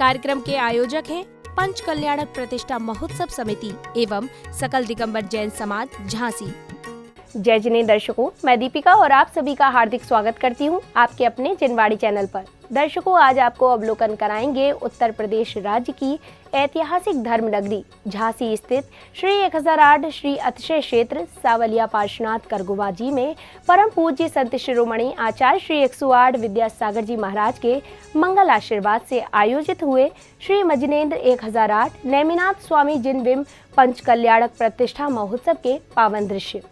कार्यक्रम के आयोजक हैं पंच कल्याणक प्रतिष्ठा महोत्सव समिति एवं सकल दिगंबर जैन समाज झांसी। जय जिनेंद्र दर्शकों, मैं दीपिका और आप सभी का हार्दिक स्वागत करती हूं आपके अपने जिनवाड़ी चैनल पर। दर्शकों, आज आपको अवलोकन कराएंगे उत्तर प्रदेश राज्य की ऐतिहासिक धर्म नगरी झांसी स्थित श्री 1008 श्री अतिशय क्षेत्र सावलिया पार्श्वनाथ करगुवा जी में परम पूज्य संत शिरोमणि आचार्य श्री 108 विद्यासागर जी महाराज के मंगल आशीर्वाद से आयोजित हुए श्री मजिनेन्द्र 1008 नेमिनाथ स्वामी जिन बिंब पंच कल्याणक प्रतिष्ठा महोत्सव के पावन दृश्य,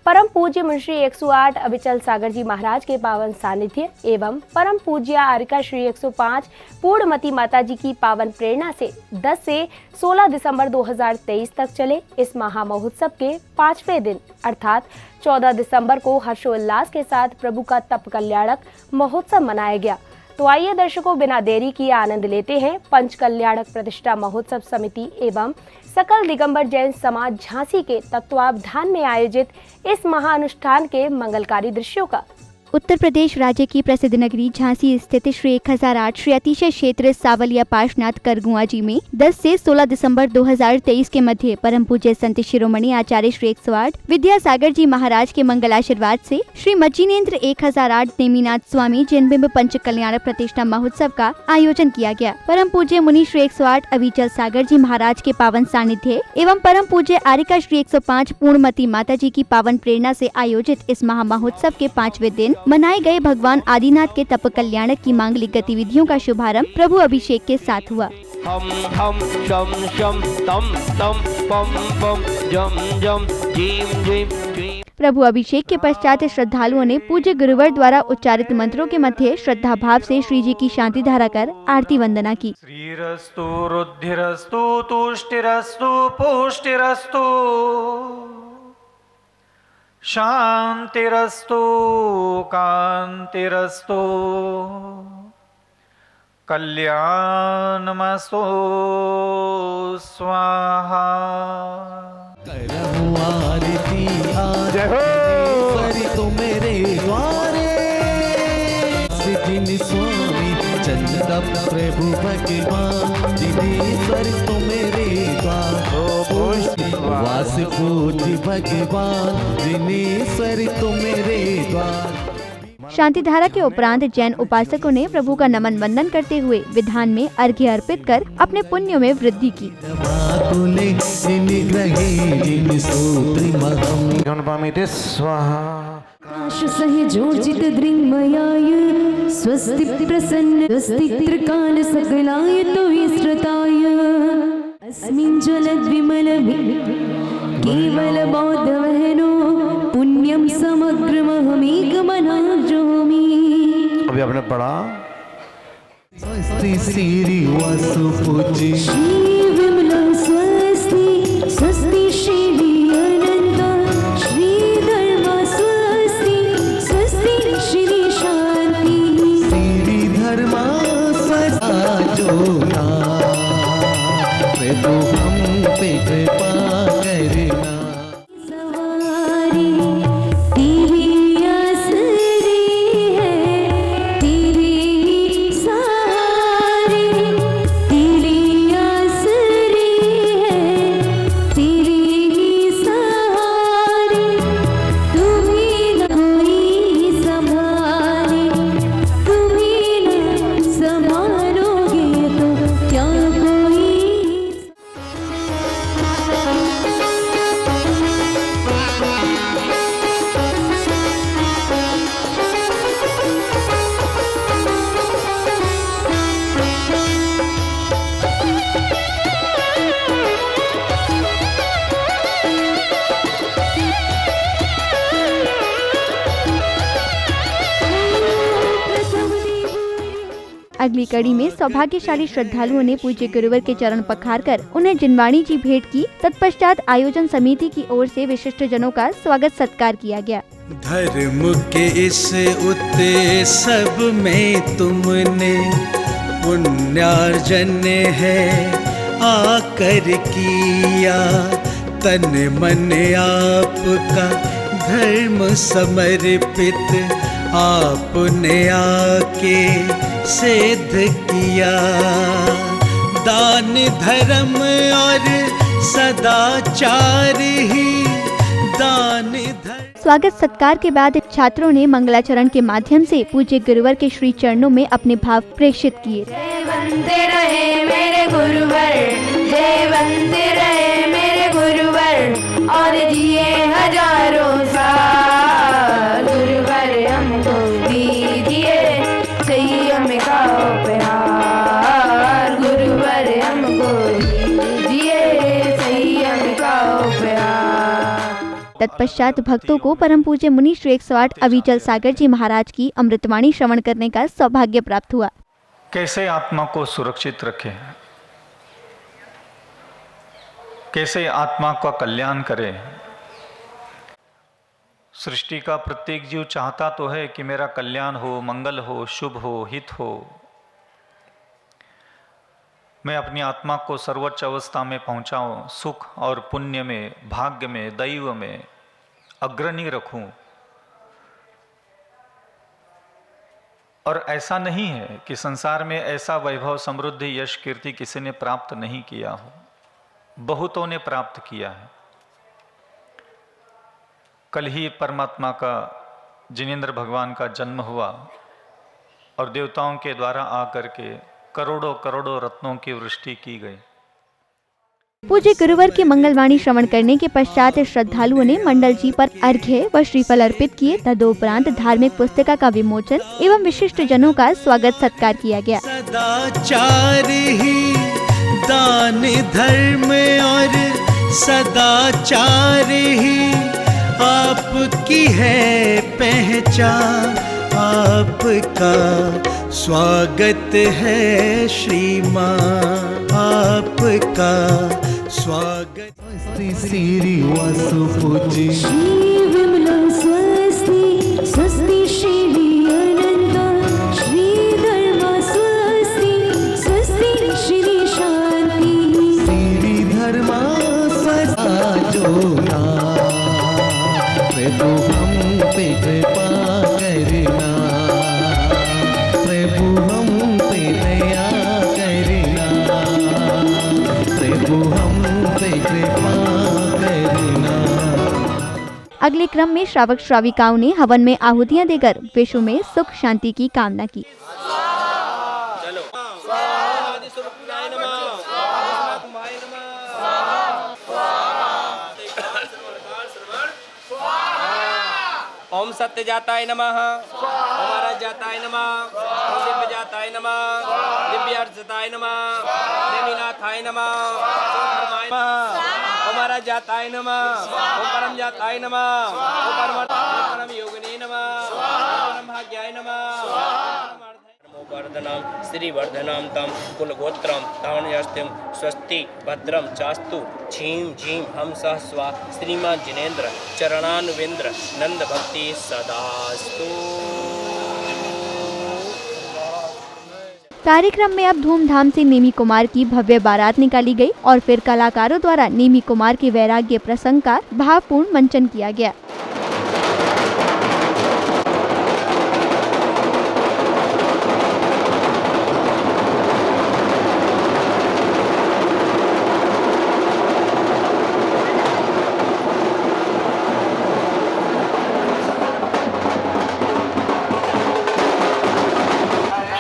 परम पूज्य मुंशी 108 अविचल सागर जी महाराज के पावन सानिध्य एवं परम पूज्य आरिका श्री 105 पूर्णमती माता जी की पावन प्रेरणा से 10 से 16 दिसंबर 2023 तक चले इस महा महोत्सव के 5वें दिन अर्थात 14 दिसंबर को हर्षोल्लास के साथ प्रभु का तप कल्याणक महोत्सव मनाया गया। तो आइए दर्शकों, बिना देरी किए आनंद लेते हैं पंच कल्याणक प्रतिष्ठा महोत्सव समिति एवं सकल दिगंबर जैन समाज झांसी के तत्वावधान में आयोजित इस महाअनुष्ठान के मंगलकारी दृश्यों का। उत्तर प्रदेश राज्य की प्रसिद्ध नगरी झांसी स्थित श्री 1008 श्री अतिशय क्षेत्र सावलिया पार्श्वनाथ करगुवा जी में 10 से 16 दिसंबर 2023 के मध्य परम पूज्य संत शिरोमणि आचार्य श्री 108 विद्यासागर जी महाराज के मंगलाशीर्वाद से श्री मजिनेन्द्र 1008 नेमिनाथ स्वामी जिन बिंब पंच कल्याण प्रतिष्ठा महोत्सव का आयोजन किया गया। परम पूज्य मुनि श्री 108 अविचल सागर जी महाराज के पावन सानिध्य एवं परम पूज्य आरिका श्री 105 पूर्णमती माता जी की पावन प्रेरणा से आयोजित इस महा महोत्सव के 5वें दिन मनाए गए भगवान आदिनाथ के तप कल्याणक की मांगलिक गतिविधियों का शुभारंभ प्रभु अभिषेक के साथ हुआ। हम शम शम तम तम पम पम जम जम जीम जीम। प्रभु अभिषेक के पश्चात श्रद्धालुओं ने पूज्य गुरुवर द्वारा उच्चारित मंत्रों के मध्य श्रद्धा भाव से श्री जी की शांति धारा कर आरती वंदना की। श्रीरस्तु रुद्धिरस्तु तुष्टिरस्तु पुष्टिरस्तु शांतिरस्तु कांतिरस्तु कल्याणमस्तु स्वाहा। आरती तो मेरे द्वारे जिन स्वामी चंद प्रभु भगवान जिनेश्वर तो मेरे वास पूज्य भगवान जिनेश्वर तो मेरे द्वार। शांति धारा के उपरांत जैन उपासकों ने प्रभु का नमन वंदन करते हुए विधान में अर्घ्य अर्पित कर अपने पुण्यों में वृद्धि की। सहजोजित दृङ्मयाय स्वस्ति प्रसन्न स्वस्ति त्रिकाल सकलाय तो विश्रताय अस्मिन् जलद्विमल केवल बौद्धवहनो पुण्यम समग्रमहमेकमनाजोमि। अभी आपने पढ़ा स्वस्ति श्री वासु पूज्य श्री विमला स्वस्ति स्वस्ति श्री अनंत श्री धर्मा स्वस्ति स्वस्ति श्री शांति श्री धर्मा स्वस्ति प्रभु हम पे कृपा करना। सवारी तेरी आसरी है तेरी सहारे तेरी आसरी है तेरी सहारे तुम्ही न कोई संभाले तुम्ही न संभालोगे तो क्या कोई। अगली कड़ी में सौभाग्यशाली श्रद्धालुओं ने पूज्य गुरुवर के चरण पखार कर उन्हें जिनवाणी जी भेंट की। तत्पश्चात आयोजन समिति की ओर से विशिष्ट जनों का स्वागत सत्कार किया गया। धर्म के इस उत्सव में तुमने पुण्यार्जन है आकर किया, तन मन आपका धर्म समर्पित आपने आके सिद्ध किया। दान धर्म और सदाचार ही दान धर्म। स्वागत सत्कार के बाद छात्रों ने मंगलाचरण के माध्यम से पूज्य गुरुवर के श्री चरणों में अपने भाव प्रेषित किए। जय वंदे रहे मेरे गुरुवर, जय वंदे रहे मेरे गुरुवर, और जिए हजारों साल। गुरुवर हमको दीजिए संयम का उपहार, गुरुवर हमको दीजिए संयम का उपहार। तत्पश्चात भक्तों को परम पूज्य मुनि श्री 108 अविचल सागर जी महाराज की अमृतवाणी श्रवण करने का सौभाग्य प्राप्त हुआ। कैसे आत्मा को सुरक्षित रखें, कैसे आत्मा का कल्याण करें। सृष्टि का प्रत्येक जीव चाहता तो है कि मेरा कल्याण हो, मंगल हो, शुभ हो, हित हो। मैं अपनी आत्मा को सर्वोच्च अवस्था में पहुंचाऊं, सुख और पुण्य में, भाग्य में, दैव में अग्रणी रखूं। और ऐसा नहीं है कि संसार में ऐसा वैभव, समृद्धि, यश, कीर्ति किसी ने प्राप्त नहीं किया हो, बहुतों ने प्राप्त किया है। कल ही परमात्मा का, जिनेंद्र भगवान का जन्म हुआ और देवताओं के द्वारा आकर के करोड़ों करोड़ों रत्नों की वृष्टि की गई। पूज्य गुरुवर की मंगलवाणी श्रवण करने के पश्चात श्रद्धालुओं ने मंडल जी पर अर्घ्य व श्रीफल अर्पित किए। तदोपरांत धार्मिक पुस्तिका का विमोचन एवं विशिष्ट जनों का स्वागत सत्कार किया गया। सदाचार ही दान धर्म और सदाचार ही आपकी है पहचान। आपका स्वागत है श्रीमान, आपका स्वागत। श्री विमला स्वस्ति, स्वस्ति श्री अनंत, श्री धर्मा स्वस्ति, स्वस्ति श्री शांति। श्री धर्मा जोना प्रभु हम पे कृपा करना, प्रभु हम पे दया करना, प्रभु हम पे कृपा करना। अगले क्रम में श्रावक श्राविकाओं ने हवन में आहुतियां देकर विश्व में सुख शांति की कामना की। ओम सत्य जाताय नमः, ओम आराध्याताय नमः, ओम दिव्य जाताय नमः, दिव्यार्चताय नमः, प्रेमीनाथाय नमः, ओम धर्माय नमः, ओम आराध्याताय नमः, ओम परम जाताय नमः, ओम परम योगिने नमः, ओम परम भाग्याय नमः। वर्धनम श्रीवर्धनम तम कुलगोत्रम तावण्यस्तिम स्वस्ति भद्रम चास्तु झीम झीम हम सह स्वा श्रीमान जिनेन्द्र चरणानुवेंद्र नंद भक्ति सदास्तु। कार्यक्रम में अब धूमधाम से नेमी कुमार की भव्य बारात निकाली गई और फिर कलाकारों द्वारा नेमी कुमार के वैराग्य प्रसंग का भावपूर्ण मंचन किया गया।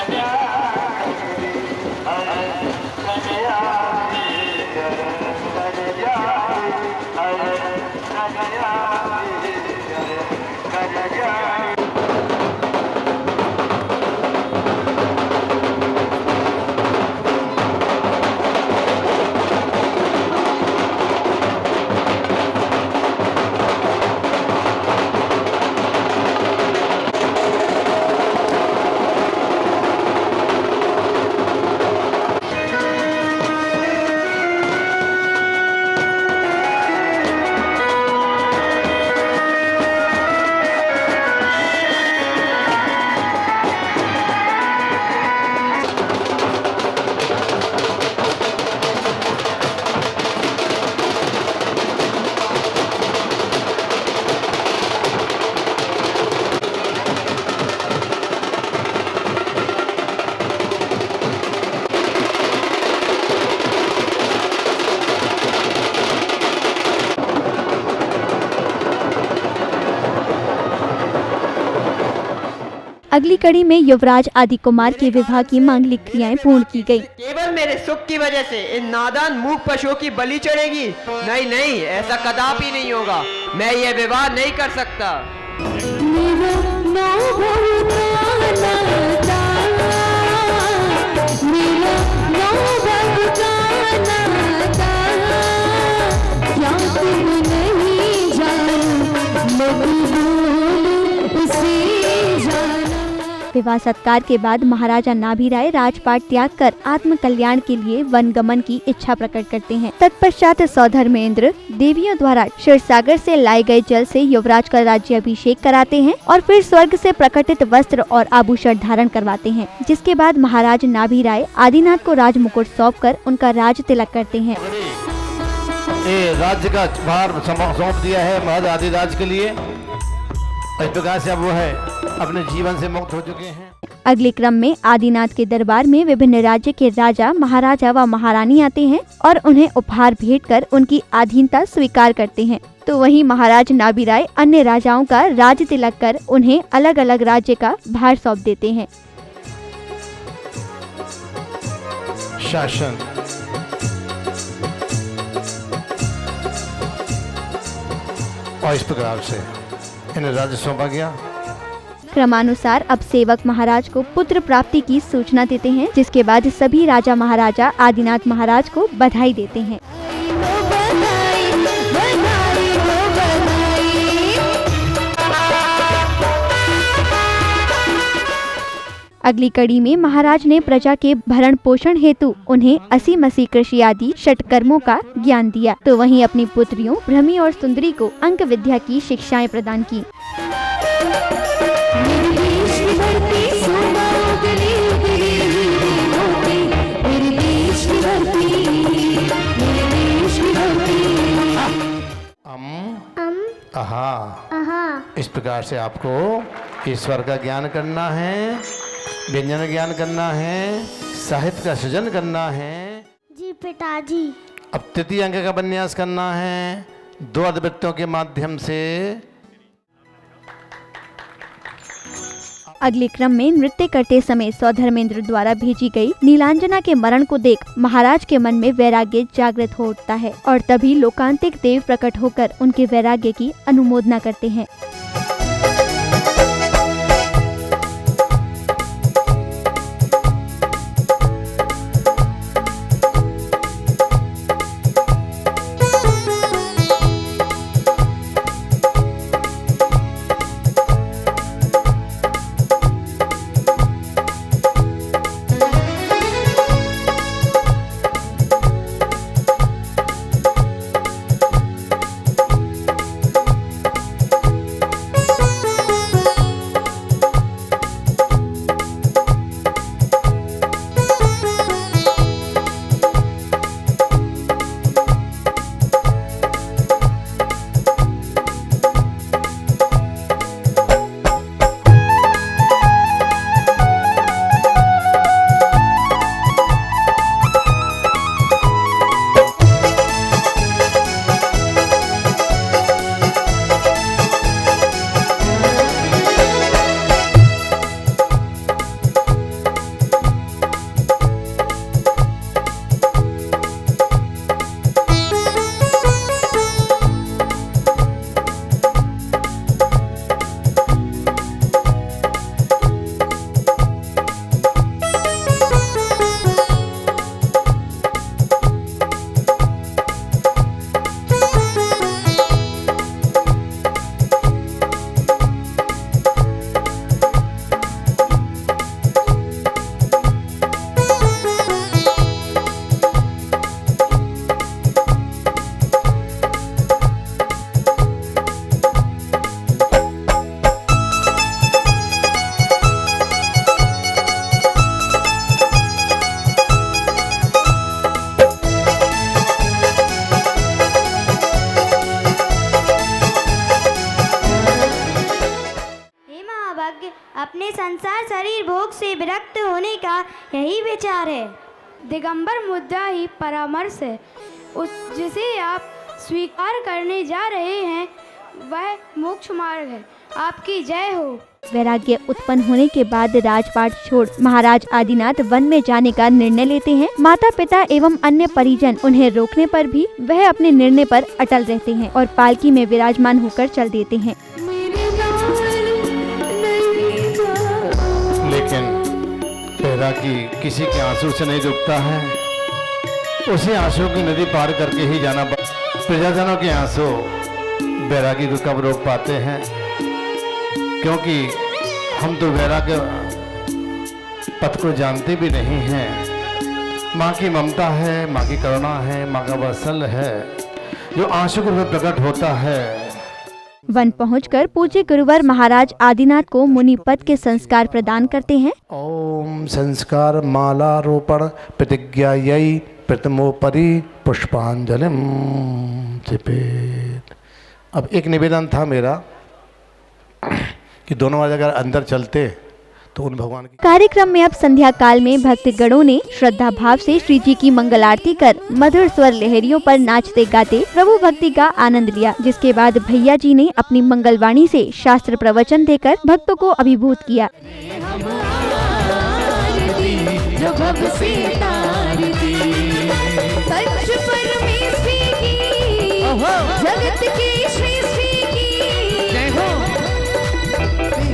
गया अगली कड़ी में युवराज आदि कुमार के विवाह की मांगलिक क्रियाएं पूर्ण की गयी। केवल मेरे सुख की वजह से इन नादान मूक पशुओं की बलि चढ़ेगी? नहीं नहीं, ऐसा कदापि नहीं होगा। मैं ये विवाह नहीं कर सकता। विवाह सत्कार के बाद महाराजा नाभीराय राजपाट त्याग कर आत्म कल्याण के लिए वन गमन की इच्छा प्रकट करते हैं। तत्पश्चात सौधर्मेंद्र देवियों द्वारा क्षीरसागर से लाए गए जल से युवराज का राज्याभिषेक कराते हैं और फिर स्वर्ग से प्रकटित वस्त्र और आभूषण धारण करवाते हैं, जिसके बाद महाराज नाभीराय आदिनाथ को राज मुकुट सौंपकर उनका राज तिलक करते हैं। ये राज्य का भार सौंप दिया है महाराज आदिराज के लिए। इस प्रकार से अब वो है अपने जीवन से मुक्त हो चुके हैं। अगले क्रम में आदिनाथ के दरबार में विभिन्न राज्य के राजा, महाराजा व महारानी आते हैं और उन्हें उपहार भेंट कर उनकी अधीनता स्वीकार करते हैं। तो वहीं महाराज नाभीराय अन्य राजाओं का राज तिलक कर उन्हें अलग अलग राज्य का भार सौंप देते हैं। शासन और इस प्रकार से इन्हें राज्य सौंपा गया। क्रमानुसार अब सेवक महाराज को पुत्र प्राप्ति की सूचना देते हैं, जिसके बाद सभी राजा महाराजा आदिनाथ महाराज को बधाई देते हैं। अगली कड़ी में महाराज ने प्रजा के भरण पोषण हेतु उन्हें 80 मसी कृषि आदि षटकर्मों का ज्ञान दिया। तो वहीं अपनी पुत्रियों भ्रमी और सुंदरी को अंक विद्या की शिक्षाएं प्रदान की। इस प्रकार से आपको ईश्वर का ज्ञान करना है, व्यंजन ज्ञान करना है, साहित्य का सृजन करना है। जी पिताजी। अब तृतीय अंक का उपन्यास करना है 2 अद्वृत्तों के माध्यम से। अगले क्रम में नृत्य करते समय सौधर्मेंद्र द्वारा भेजी गई नीलांजना के मरण को देख महाराज के मन में वैराग्य जागृत हो उठता है और तभी लोकांतिक देव प्रकट होकर उनके वैराग्य की अनुमोदना करते हैं। अपने संसार शरीर भोग से विरक्त होने का यही विचार है। दिगंबर मुद्दा ही परामर्श है, जिसे आप स्वीकार करने जा रहे हैं वह मोक्ष मार्ग है। आपकी जय हो। वैराग्य उत्पन्न होने के बाद राजपाट छोड़ महाराज आदिनाथ वन में जाने का निर्णय लेते हैं। माता पिता एवं अन्य परिजन उन्हें रोकने पर भी वह अपने निर्णय पर अटल रहते हैं और पालकी में विराजमान होकर चल देते हैं। लेकिन बैरागी किसी के आंसू से नहीं रुकता है, उसे आंसू की नदी पार करके ही जाना। प्रजाजनों के आंसू बैरागी को कब रोक पाते हैं, क्योंकि हम तो वैराग्य पथ को जानते भी नहीं हैं। माँ की ममता है, माँ की करुणा है, माँ का वात्सल्य है जो आंसू के रूप में प्रकट होता है। वन पहुंचकर पूज्य गुरुवर महाराज आदिनाथ को मुनि पद के संस्कार प्रदान करते हैं। ओम संस्कार मालारोपण प्रतिज्ञायै प्रथमोपरि पुष्पांजलिम चिपेत। अब एक निवेदन था मेरा कि दोनों वाले अगर अंदर चलते तो उन भगवान की। कार्यक्रम में अब संध्या काल में भक्तगणों ने श्रद्धा भाव से श्री जी की मंगल आरती कर मधुर स्वर लहरियों पर नाचते गाते प्रभु भक्ति का आनंद लिया, जिसके बाद भैया जी ने अपनी मंगलवाणी से शास्त्र प्रवचन देकर भक्तों को अभिभूत किया। जगत की सृष्टि की जय हो,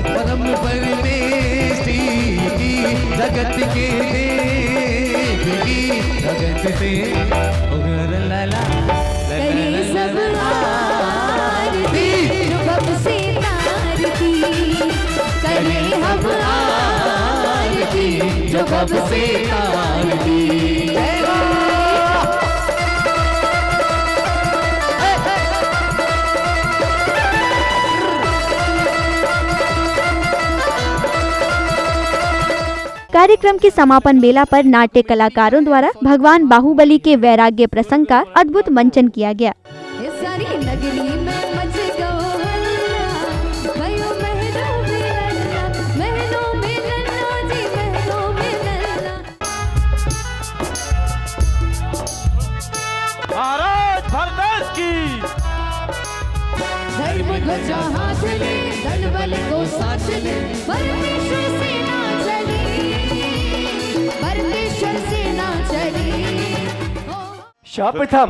परम परमेष्टि जगत के देवी जगत से लला करे सब आरती प्रभु से तारती करे हम आरती जो प्रभु से तारती। जय हो कार्यक्रम के समापन बेला पर नाट्य कलाकारों द्वारा भगवान बाहुबली के वैराग्य प्रसंग का अद्भुत मंचन किया गया। सारी नगरी में मच गो हल्ला, भयो महलों में लल्ला, महलों में लल्ला जी महलों में लल्ला। महाराज भरतेश की धर्म ध्वजा हाथ ले, दल बल को साथ ले, परमेश्वर सेना चली, परमेश्वर सेना चली। सर्वप्रथम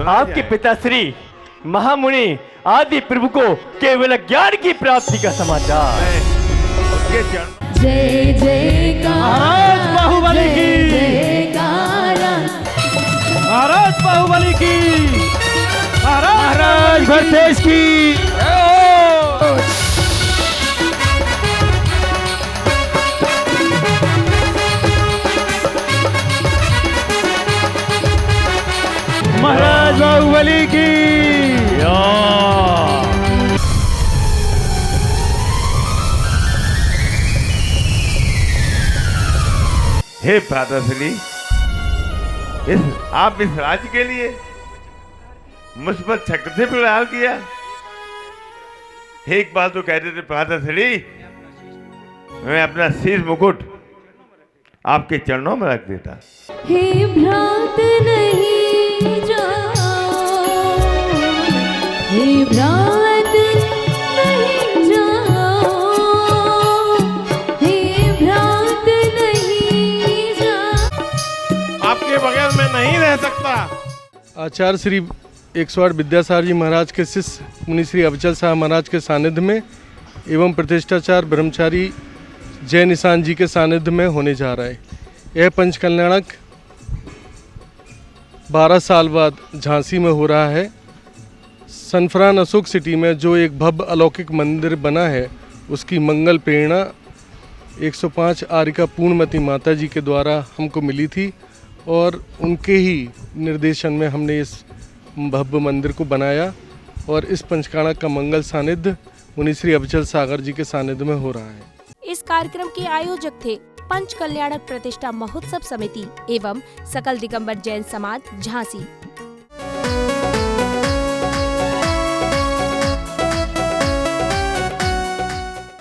आपके पिताश्री महामुनि आदि प्रभु को केवल ज्ञान की प्राप्ति का समाचार। जय जयकार महाराज बाहुबली की, जयकारा महाराज बाहुबली की, महाराज भरतेश की। महाराज बाहुबली की। हे भ्राताश्री, आप इस राज्य के लिए मुझ पर चक्र से प्रहार किया। एक बात तो कहते थे भ्राताश्री, मैं अपना शीश मुकुट आपके चरणों में रख देता। हे भ्रात नहीं जाओ, हे भ्रात नहीं जाओ, हे भ्रात नहीं जाओ। आपके बगैर मैं नहीं रह सकता। आचार्य श्री 108 विद्यासागर जी महाराज के शिष्य मुनि श्री अविचल साहब महाराज के सानिध्य में एवं प्रतिष्ठाचार्य ब्रह्मचारी जय निशान जी के सानिध्य में होने जा रहा है। यह पंचकल्याणक 12 साल बाद झांसी में हो रहा है। सनफ्रान अशोक सिटी में जो एक भव्य अलौकिक मंदिर बना है, उसकी मंगल प्रेरणा 105 आर्यिका पूर्णमती माता जी के द्वारा हमको मिली थी और उनके ही निर्देशन में हमने इस भव्य मंदिर को बनाया और इस पंचकाणक का मंगल सानिध्य मुनि श्री अविचल सागर जी के सानिध्य में हो रहा है। इस कार्यक्रम के आयोजक थे पंच कल्याणक प्रतिष्ठा महोत्सव समिति एवं सकल दिगंबर जैन समाज झांसी।